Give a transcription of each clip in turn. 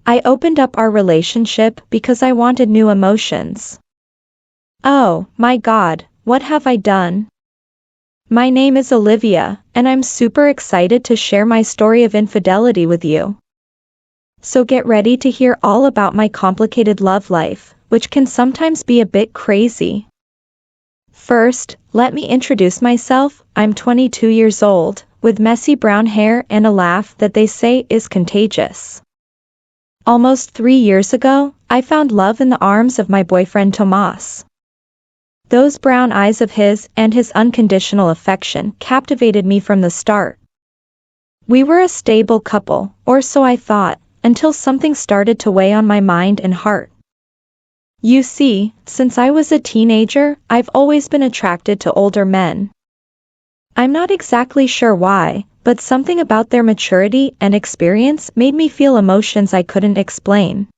I opened up our relationship because I wanted new emotions. Oh, my God, what have I done? My name is Olivia, and I'm super excited to share my story of infidelity with you. So get ready to hear all about my complicated love life, which can sometimes be a bit crazy. First, let me introduce myself. I'm 22 years old, with messy brown hair and a laugh that they say is contagious. Almost 3 years ago, I found love in the arms of my boyfriend Tomas. Those brown eyes of his and his unconditional affection captivated me from the start. We were a stable couple, or so I thought, until something started to weigh on my mind and heart. You see, since I was a teenager, I've always been attracted to older men. I'm not exactly sure why, but something about their maturity and experience made me feel emotions I couldn't explain.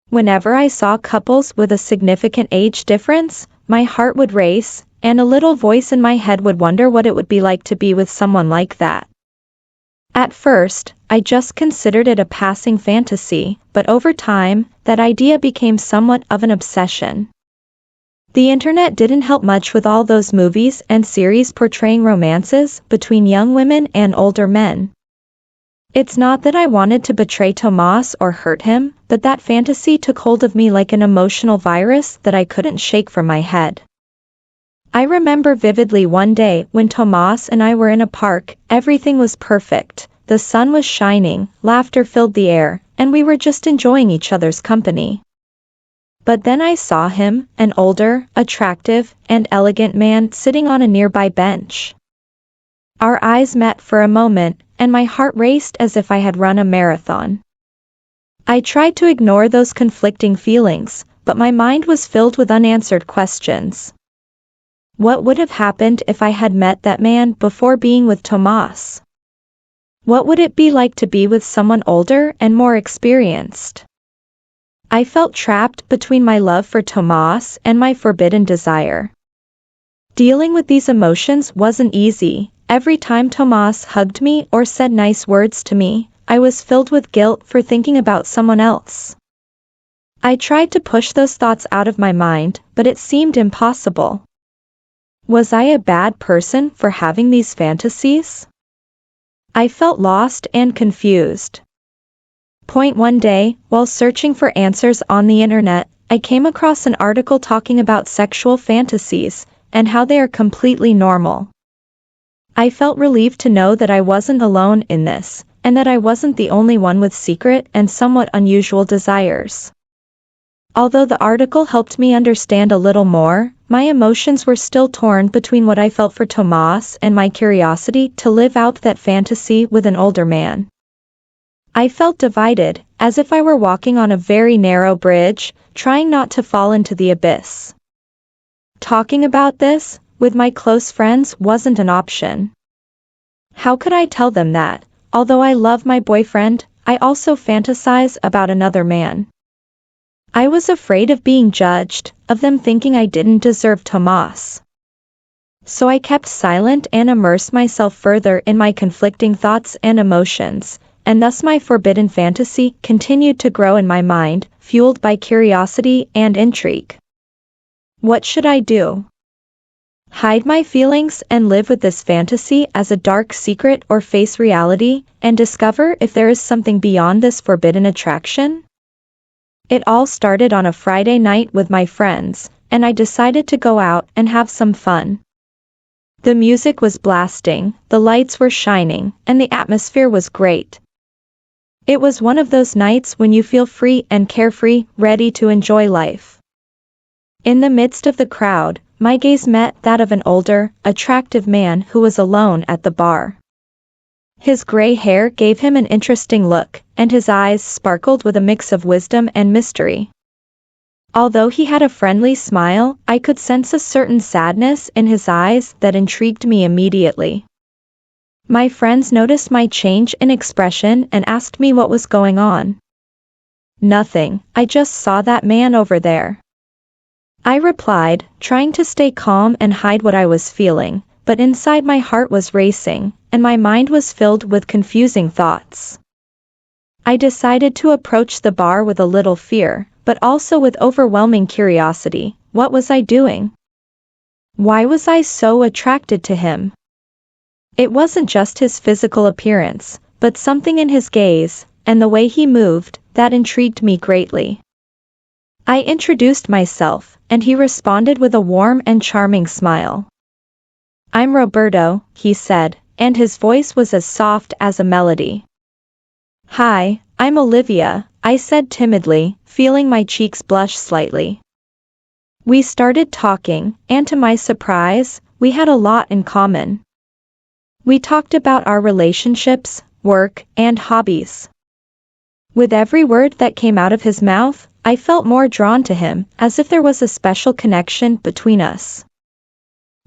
Whenever I saw couples with a significant age difference, my heart would race, and a little voice in my head would wonder what it would be like to be with someone like that. At first, I just considered it a passing fantasy, but over time, that idea became somewhat of an obsession. The internet didn't help much with all those movies and series portraying romances between young women and older men. It's not that I wanted to betray Tomas or hurt him, but that fantasy took hold of me like an emotional virus that I couldn't shake from my head. I remember vividly one day when Tomas and I were in a park. Everything was perfect, the sun was shining, laughter filled the air, and we were just enjoying each other's company. But then I saw him, an older, attractive, and elegant man sitting on a nearby bench. Our eyes met for a moment, and my heart raced as if I had run a marathon. I tried to ignore those conflicting feelings, but my mind was filled with unanswered questions. What would have happened if I had met that man before being with Tomas? What would it be like to be with someone older and more experienced? I felt trapped between my love for Tomas and my forbidden desire. Dealing with these emotions wasn't easy. Every time Tomas hugged me or said nice words to me, I was filled with guilt for thinking about someone else. I tried to push those thoughts out of my mind, but it seemed impossible. Was I a bad person for having these fantasies? I felt lost and confused. One day, while searching for answers on the internet, I came across an article talking about sexual fantasies and how they are completely normal. I felt relieved to know that I wasn't alone in this, and that I wasn't the only one with secret and somewhat unusual desires. Although the article helped me understand a little more, my emotions were still torn between what I felt for Tomas and my curiosity to live out that fantasy with an older man. I felt divided, as if I were walking on a very narrow bridge, trying not to fall into the abyss. Talking about this with my close friends wasn't an option. How could I tell them that, although I love my boyfriend, I also fantasize about another man? I was afraid of being judged, of them thinking I didn't deserve Tomas. So I kept silent and immersed myself further in my conflicting thoughts and emotions, and thus my forbidden fantasy continued to grow in my mind, fueled by curiosity and intrigue. What should I do? Hide my feelings and live with this fantasy as a dark secret, or face reality and discover if there is something beyond this forbidden attraction? It all started on a Friday night with my friends, and I decided to go out and have some fun. The music was blasting, the lights were shining, and the atmosphere was great. It was one of those nights when you feel free and carefree, ready to enjoy life. In the midst of the crowd, my gaze met that of an older, attractive man who was alone at the bar. His gray hair gave him an interesting look, and his eyes sparkled with a mix of wisdom and mystery. Although he had a friendly smile, I could sense a certain sadness in his eyes that intrigued me immediately. My friends noticed my change in expression and asked me what was going on. Nothing, I just saw that man over there. I replied, trying to stay calm and hide what I was feeling, but inside my heart was racing, and my mind was filled with confusing thoughts. I decided to approach the bar with a little fear, but also with overwhelming curiosity. What was I doing? Why was I so attracted to him? It wasn't just his physical appearance, but something in his gaze, and the way he moved, that intrigued me greatly. I introduced myself, and he responded with a warm and charming smile. "I'm Roberto," he said, and his voice was as soft as a melody. "Hi, I'm Olivia," I said timidly, feeling my cheeks blush slightly. We started talking, and to my surprise, we had a lot in common. We talked about our relationships, work, and hobbies. With every word that came out of his mouth, I felt more drawn to him, as if there was a special connection between us.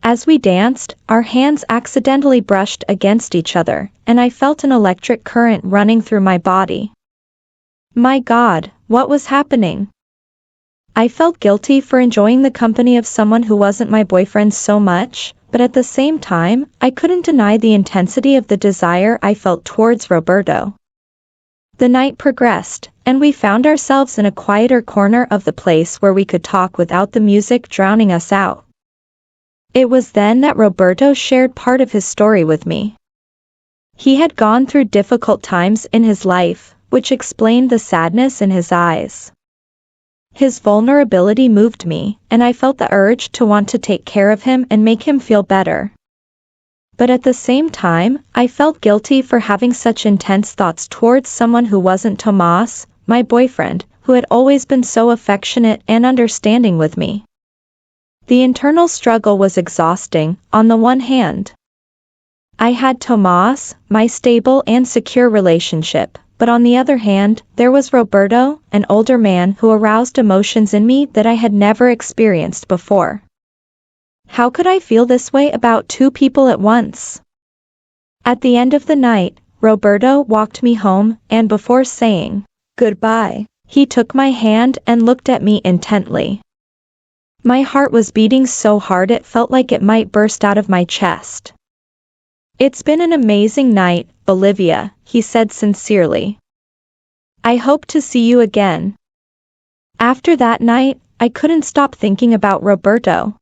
As we danced, our hands accidentally brushed against each other, and I felt an electric current running through my body. My God, what was happening? I felt guilty for enjoying the company of someone who wasn't my boyfriend so much, but at the same time, I couldn't deny the intensity of the desire I felt towards Roberto. The night progressed, and we found ourselves in a quieter corner of the place where we could talk without the music drowning us out. It was then that Roberto shared part of his story with me. He had gone through difficult times in his life, which explained the sadness in his eyes. His vulnerability moved me, and I felt the urge to want to take care of him and make him feel better. But at the same time, I felt guilty for having such intense thoughts towards someone who wasn't Tomas, my boyfriend, who had always been so affectionate and understanding with me. The internal struggle was exhausting. On the one hand, I had Tomas, my stable and secure relationship, but on the other hand, there was Roberto, an older man who aroused emotions in me that I had never experienced before. How could I feel this way about two people at once? At the end of the night, Roberto walked me home, and before saying goodbye, he took my hand and looked at me intently. My heart was beating so hard it felt like it might burst out of my chest. "It's been an amazing night, Olivia," he said sincerely. "I hope to see you again." After that night, I couldn't stop thinking about Roberto.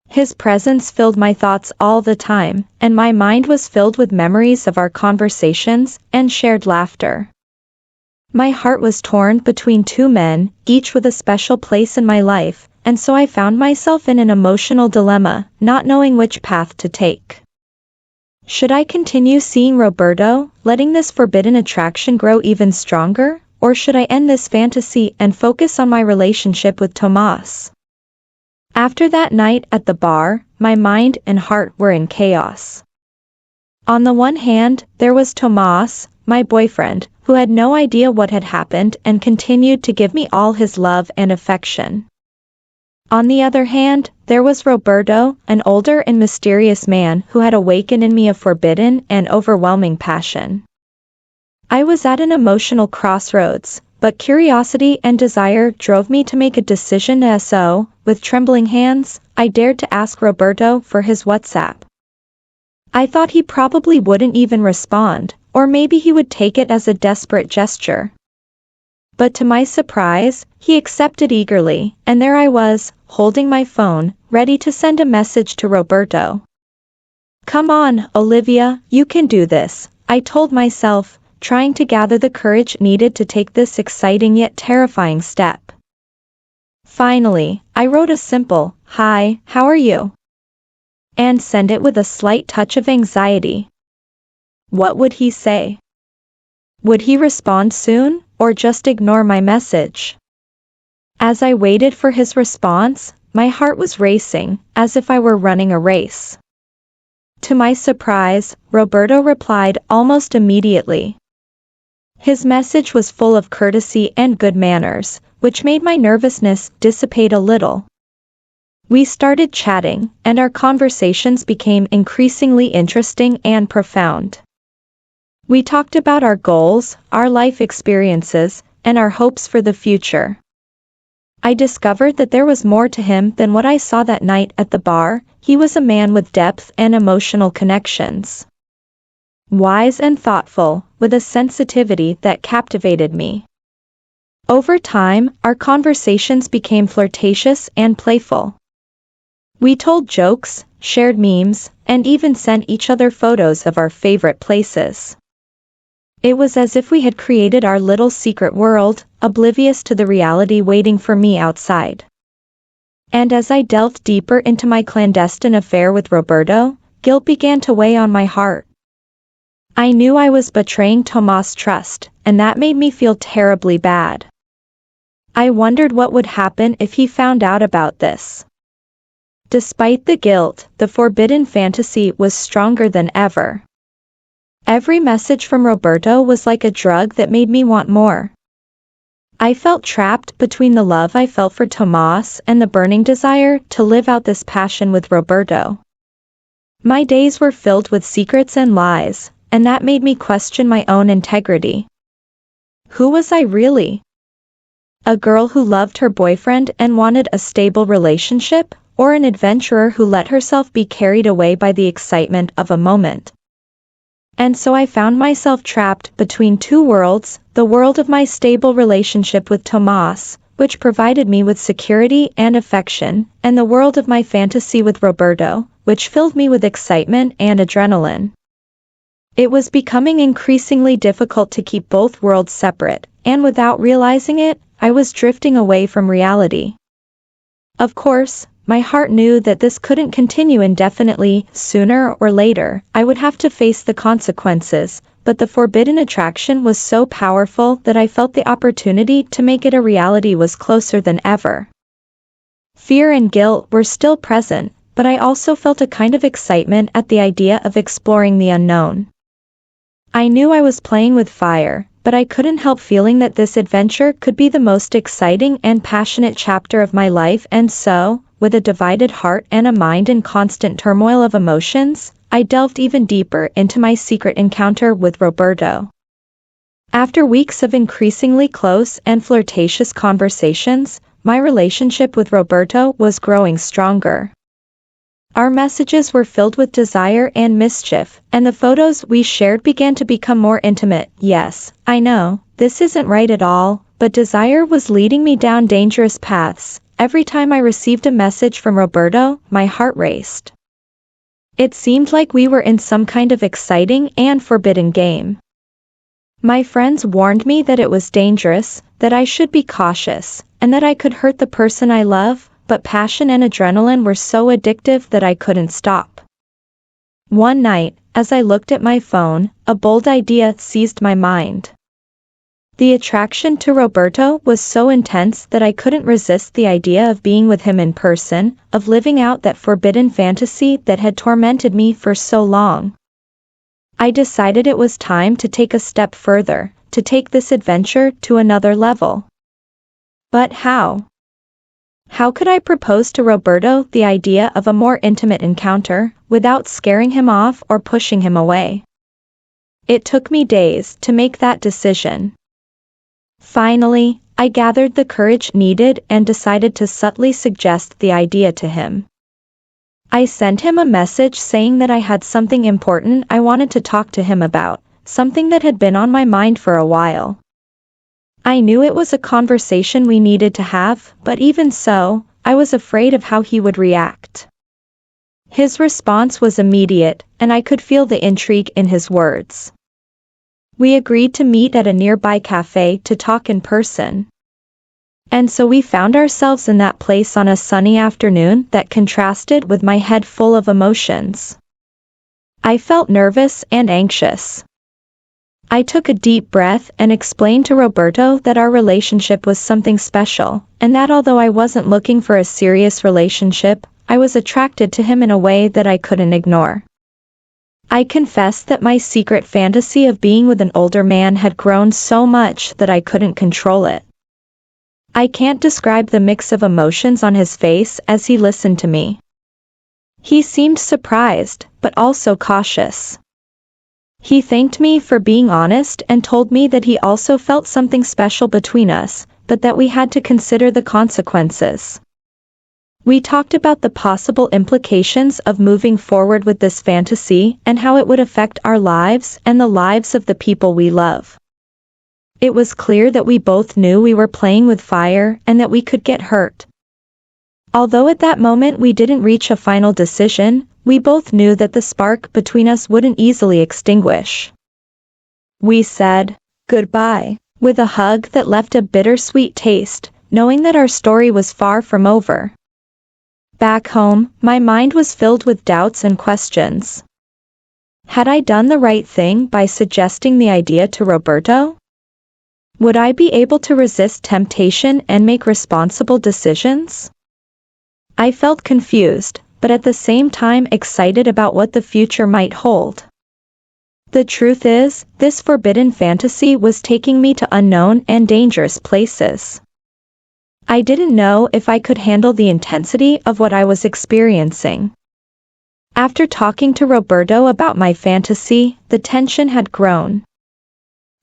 His presence filled my thoughts all the time, and my mind was filled with memories of our conversations and shared laughter. My heart was torn between two men, each with a special place in my life, and so I found myself in an emotional dilemma, not knowing which path to take. Should I continue seeing Roberto, letting this forbidden attraction grow even stronger, or should I end this fantasy and focus on my relationship with Tomas? After that night at the bar, my mind and heart were in chaos. On the one hand, there was Tomas, my boyfriend, who had no idea what had happened and continued to give me all his love and affection. On the other hand, there was Roberto, an older and mysterious man who had awakened in me a forbidden and overwhelming passion. I was at an emotional crossroads, but curiosity and desire drove me to make a decision. So, with trembling hands, I dared to ask Roberto for his WhatsApp. I thought he probably wouldn't even respond, or maybe he would take it as a desperate gesture. But to my surprise, he accepted eagerly, and there I was, holding my phone, ready to send a message to Roberto. "Come on, Olivia, you can do this," I told myself, trying to gather the courage needed to take this exciting yet terrifying step. Finally, I wrote a simple, "Hi, how are you?" and sent it with a slight touch of anxiety. What would he say? Would he respond soon, or just ignore my message? As I waited for his response, my heart was racing, as if I were running a race. To my surprise, Roberto replied almost immediately. His message was full of courtesy and good manners, which made my nervousness dissipate a little. We started chatting, and our conversations became increasingly interesting and profound. We talked about our goals, our life experiences, and our hopes for the future. I discovered that there was more to him than what I saw that night at the bar. He was a man with depth and emotional connections. wise and thoughtful, with a sensitivity that captivated me. Over time, our conversations became flirtatious and playful. We told jokes, shared memes, and even sent each other photos of our favorite places. It was as if we had created our little secret world, oblivious to the reality waiting for me outside. And as I delved deeper into my clandestine affair with Roberto, guilt began to weigh on my heart. I knew I was betraying Tomas' trust, and that made me feel terribly bad. I wondered what would happen if he found out about this. Despite the guilt, the forbidden fantasy was stronger than ever. Every message from Roberto was like a drug that made me want more. I felt trapped between the love I felt for Tomas and the burning desire to live out this passion with Roberto. My days were filled with secrets and lies, and that made me question my own integrity. Who was I really? A girl who loved her boyfriend and wanted a stable relationship, or an adventurer who let herself be carried away by the excitement of a moment? And so I found myself trapped between two worlds, the world of my stable relationship with Tomas, which provided me with security and affection, and the world of my fantasy with Roberto, which filled me with excitement and adrenaline. It was becoming increasingly difficult to keep both worlds separate, and without realizing it, I was drifting away from reality. Of course, my heart knew that this couldn't continue indefinitely. Sooner or later, I would have to face the consequences, but the forbidden attraction was so powerful that I felt the opportunity to make it a reality was closer than ever. Fear and guilt were still present, but I also felt a kind of excitement at the idea of exploring the unknown. I knew I was playing with fire, but I couldn't help feeling that this adventure could be the most exciting and passionate chapter of my life, and so, with a divided heart and a mind in constant turmoil of emotions, I delved even deeper into my secret encounter with Roberto. After weeks of increasingly close and flirtatious conversations, my relationship with Roberto was growing stronger. Our messages were filled with desire and mischief, and the photos we shared began to become more intimate. Yes, I know, this isn't right at all, but desire was leading me down dangerous paths. Every time I received a message from Roberto, my heart raced. It seemed like we were in some kind of exciting and forbidden game. My friends warned me that it was dangerous, that I should be cautious, and that I could hurt the person I love, but passion and adrenaline were so addictive that I couldn't stop. One night, as I looked at my phone, a bold idea seized my mind. The attraction to Roberto was so intense that I couldn't resist the idea of being with him in person, of living out that forbidden fantasy that had tormented me for so long. I decided it was time to take a step further, to take this adventure to another level. But how? How could I propose to Roberto the idea of a more intimate encounter, without scaring him off or pushing him away? It took me days to make that decision. Finally, I gathered the courage needed and decided to subtly suggest the idea to him. I sent him a message saying that I had something important I wanted to talk to him about, something that had been on my mind for a while. I knew it was a conversation we needed to have, but even so, I was afraid of how he would react. His response was immediate, and I could feel the intrigue in his words. We agreed to meet at a nearby cafe to talk in person. And so we found ourselves in that place on a sunny afternoon that contrasted with my head full of emotions. I felt nervous and anxious. I took a deep breath and explained to Roberto that our relationship was something special, and that although I wasn't looking for a serious relationship, I was attracted to him in a way that I couldn't ignore. I confessed that my secret fantasy of being with an older man had grown so much that I couldn't control it. I can't describe the mix of emotions on his face as he listened to me. He seemed surprised, but also cautious. He thanked me for being honest and told me that he also felt something special between us, but that we had to consider the consequences. We talked about the possible implications of moving forward with this fantasy and how it would affect our lives and the lives of the people we love. It was clear that we both knew we were playing with fire and that we could get hurt. Although at that moment we didn't reach a final decision, we both knew that the spark between us wouldn't easily extinguish. We said goodbye with a hug that left a bittersweet taste, knowing that our story was far from over. Back home, my mind was filled with doubts and questions. Had I done the right thing by suggesting the idea to Roberto? Would I be able to resist temptation and make responsible decisions? I felt confused, but at the same time excited about what the future might hold. The truth is, this forbidden fantasy was taking me to unknown and dangerous places. I didn't know if I could handle the intensity of what I was experiencing. After talking to Roberto about my fantasy, the tension had grown.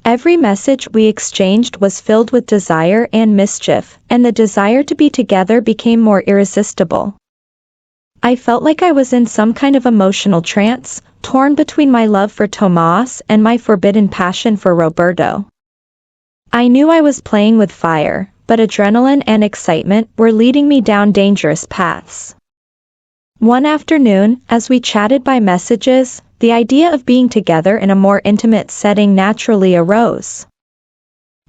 Every message we exchanged was filled with desire and mischief, and the desire to be together became more irresistible. I felt like I was in some kind of emotional trance, torn between my love for Tomas and my forbidden passion for Roberto. I knew I was playing with fire, but adrenaline and excitement were leading me down dangerous paths. One afternoon, as we chatted by messages, the idea of being together in a more intimate setting naturally arose.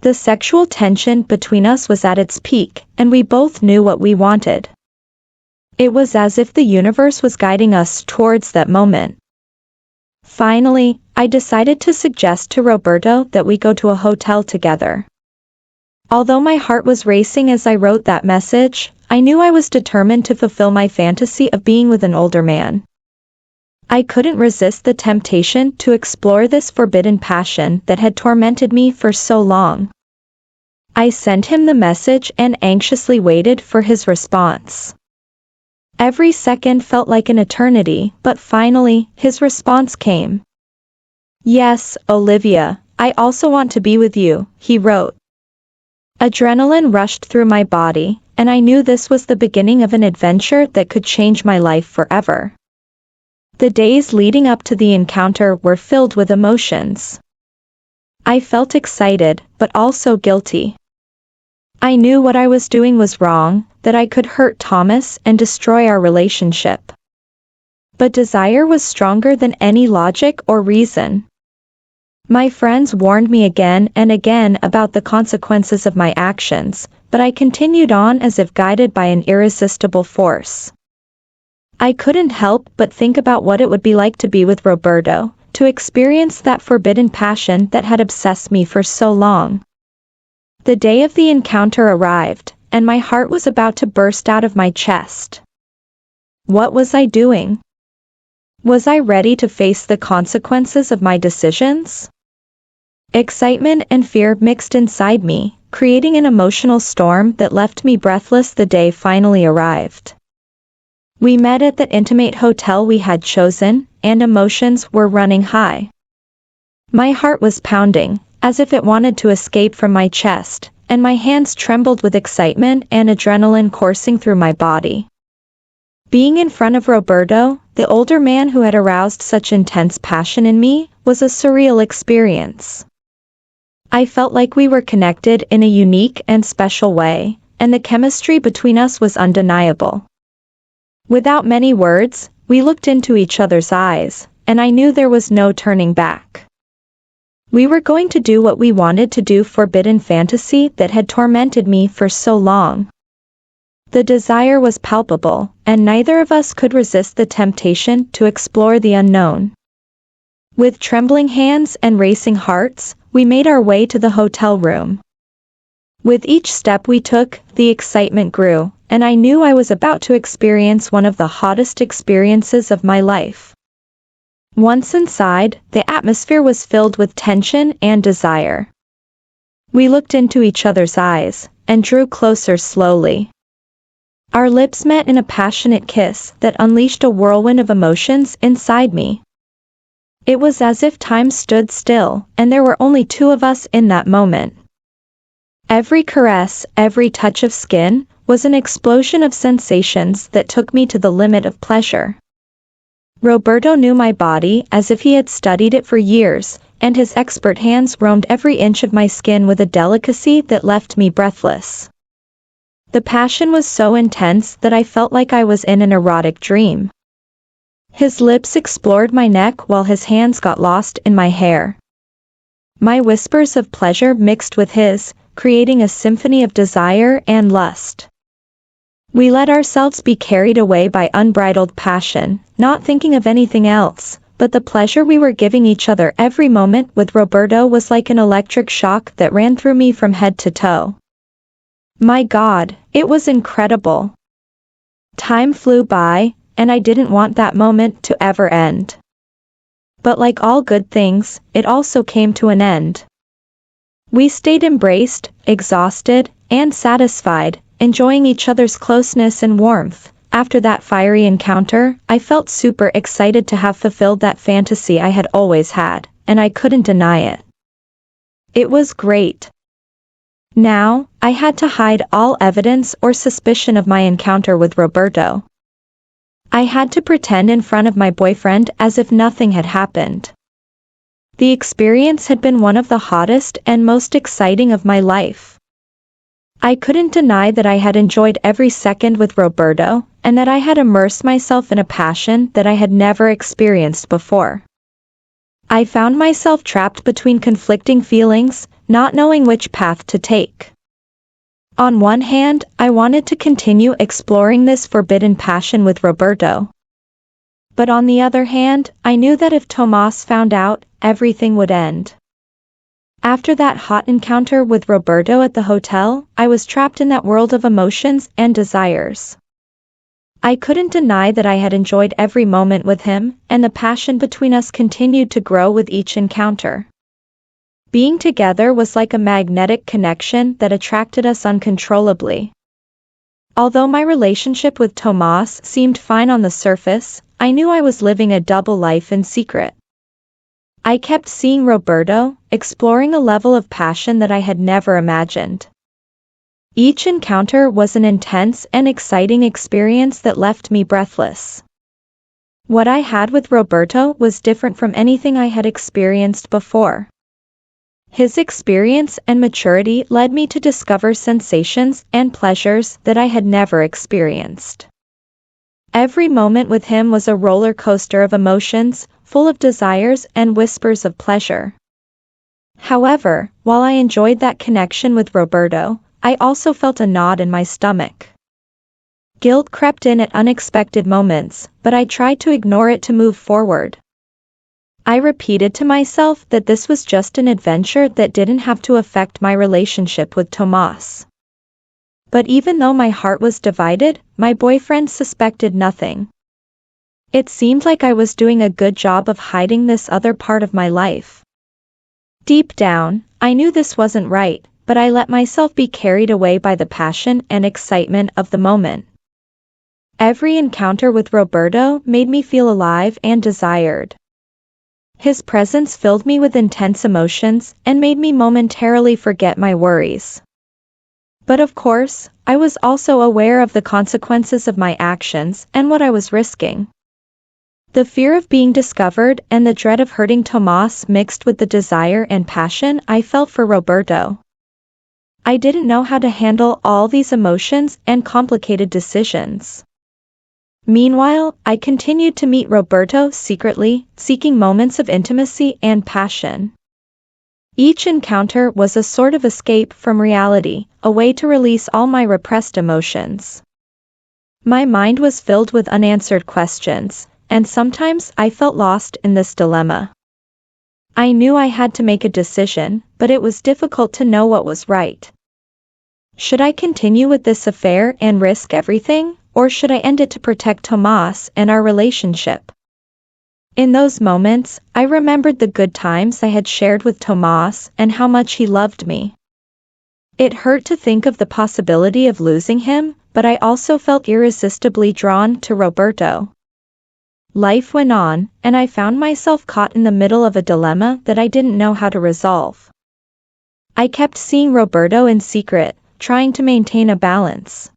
The sexual tension between us was at its peak, and we both knew what we wanted. It was as if the universe was guiding us towards that moment. Finally, I decided to suggest to Roberto that we go to a hotel together. Although my heart was racing as I wrote that message, I knew I was determined to fulfill my fantasy of being with an older man. I couldn't resist the temptation to explore this forbidden passion that had tormented me for so long. I sent him the message and anxiously waited for his response. Every second felt like an eternity, but finally, his response came. "Yes, Olivia, I also want to be with you," he wrote. Adrenaline rushed through my body, and I knew this was the beginning of an adventure that could change my life forever. The days leading up to the encounter were filled with emotions. I felt excited, but also guilty. I knew what I was doing was wrong, that I could hurt Thomas and destroy our relationship. But desire was stronger than any logic or reason. My friends warned me again and again about the consequences of my actions, but I continued on as if guided by an irresistible force. I couldn't help but think about what it would be like to be with Roberto, to experience that forbidden passion that had obsessed me for so long. The day of the encounter arrived, and my heart was about to burst out of my chest. What was I doing? Was I ready to face the consequences of my decisions? Excitement and fear mixed inside me, creating an emotional storm that left me breathless. The day finally arrived. We met at the intimate hotel we had chosen, and emotions were running high. My heart was pounding, as if it wanted to escape from my chest, and my hands trembled with excitement and adrenaline coursing through my body. Being in front of Roberto, the older man who had aroused such intense passion in me, was a surreal experience. I felt like we were connected in a unique and special way, and the chemistry between us was undeniable. Without many words, we looked into each other's eyes, and I knew there was no turning back. We were going to do what we wanted to do, forbidden fantasy that had tormented me for so long. The desire was palpable, and neither of us could resist the temptation to explore the unknown. With trembling hands and racing hearts, we made our way to the hotel room. With each step we took, the excitement grew, and I knew I was about to experience one of the hottest experiences of my life. Once inside, the atmosphere was filled with tension and desire. We looked into each other's eyes, and drew closer slowly. Our lips met in a passionate kiss that unleashed a whirlwind of emotions inside me. It was as if time stood still, and there were only two of us in that moment. Every caress, every touch of skin, was an explosion of sensations that took me to the limit of pleasure. Roberto knew my body as if he had studied it for years, and his expert hands roamed every inch of my skin with a delicacy that left me breathless. The passion was so intense that I felt like I was in an erotic dream. His lips explored my neck while his hands got lost in my hair. My whispers of pleasure mixed with his, creating a symphony of desire and lust. We let ourselves be carried away by unbridled passion, not thinking of anything else, but the pleasure we were giving each other every moment with Roberto was like an electric shock that ran through me from head to toe. My God, it was incredible. Time flew by, and I didn't want that moment to ever end. But like all good things, it also came to an end. We stayed embraced, exhausted, and satisfied, enjoying each other's closeness and warmth. After that fiery encounter, I felt super excited to have fulfilled that fantasy I had always had, and I couldn't deny it. It was great. Now, I had to hide all evidence or suspicion of my encounter with Roberto. I had to pretend in front of my boyfriend as if nothing had happened. The experience had been one of the hottest and most exciting of my life. I couldn't deny that I had enjoyed every second with Roberto, and that I had immersed myself in a passion that I had never experienced before. I found myself trapped between conflicting feelings, not knowing which path to take. On one hand, I wanted to continue exploring this forbidden passion with Roberto. But on the other hand, I knew that if Tomas found out, everything would end. After that hot encounter with Roberto at the hotel, I was trapped in that world of emotions and desires. I couldn't deny that I had enjoyed every moment with him, and the passion between us continued to grow with each encounter. Being together was like a magnetic connection that attracted us uncontrollably. Although my relationship with Tomas seemed fine on the surface, I knew I was living a double life in secret. I kept seeing Roberto, exploring a level of passion that I had never imagined. Each encounter was an intense and exciting experience that left me breathless. What I had with Roberto was different from anything I had experienced before. His experience and maturity led me to discover sensations and pleasures that I had never experienced. Every moment with him was a roller coaster of emotions, full of desires and whispers of pleasure. However, while I enjoyed that connection with Roberto, I also felt a knot in my stomach. Guilt crept in at unexpected moments, but I tried to ignore it to move forward. I repeated to myself that this was just an adventure that didn't have to affect my relationship with Tomas. But even though my heart was divided, my boyfriend suspected nothing. It seemed like I was doing a good job of hiding this other part of my life. Deep down, I knew this wasn't right, but I let myself be carried away by the passion and excitement of the moment. Every encounter with Roberto made me feel alive and desired. His presence filled me with intense emotions and made me momentarily forget my worries. But of course, I was also aware of the consequences of my actions and what I was risking. The fear of being discovered and the dread of hurting Tomas mixed with the desire and passion I felt for Roberto. I didn't know how to handle all these emotions and complicated decisions. Meanwhile, I continued to meet Roberto secretly, seeking moments of intimacy and passion. Each encounter was a sort of escape from reality, a way to release all my repressed emotions. My mind was filled with unanswered questions, and sometimes I felt lost in this dilemma. I knew I had to make a decision, but it was difficult to know what was right. Should I continue with this affair and risk everything, or should I end it to protect Tomas and our relationship? In those moments, I remembered the good times I had shared with Tomas and how much he loved me. It hurt to think of the possibility of losing him, but I also felt irresistibly drawn to Roberto. Life went on, and I found myself caught in the middle of a dilemma that I didn't know how to resolve. I kept seeing Roberto in secret, trying to maintain a balance.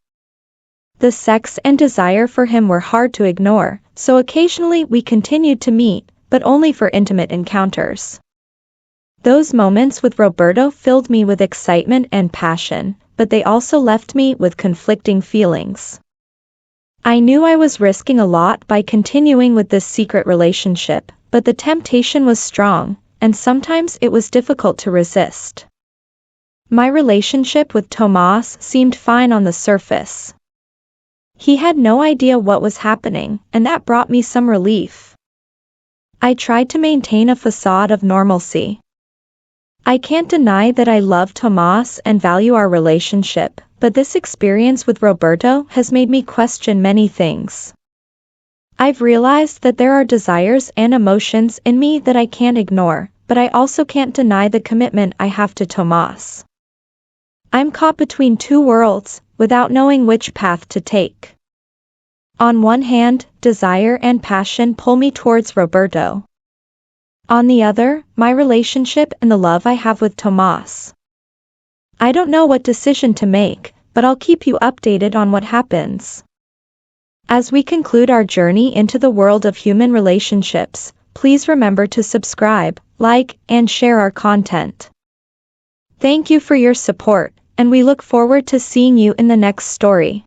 The sex and desire for him were hard to ignore, so occasionally we continued to meet, but only for intimate encounters. Those moments with Roberto filled me with excitement and passion, but they also left me with conflicting feelings. I knew I was risking a lot by continuing with this secret relationship, but the temptation was strong, and sometimes it was difficult to resist. My relationship with Tomas seemed fine on the surface. He had no idea what was happening, and that brought me some relief. I tried to maintain a facade of normalcy. I can't deny that I love Tomas and value our relationship, but this experience with Roberto has made me question many things. I've realized that there are desires and emotions in me that I can't ignore, but I also can't deny the commitment I have to Tomas. I'm caught between two worlds, without knowing which path to take. On one hand, desire and passion pull me towards Roberto. On the other, my relationship and the love I have with Tomas. I don't know what decision to make, but I'll keep you updated on what happens. As we conclude our journey into the world of human relationships, please remember to subscribe, like, and share our content. Thank you for your support, and we look forward to seeing you in the next story.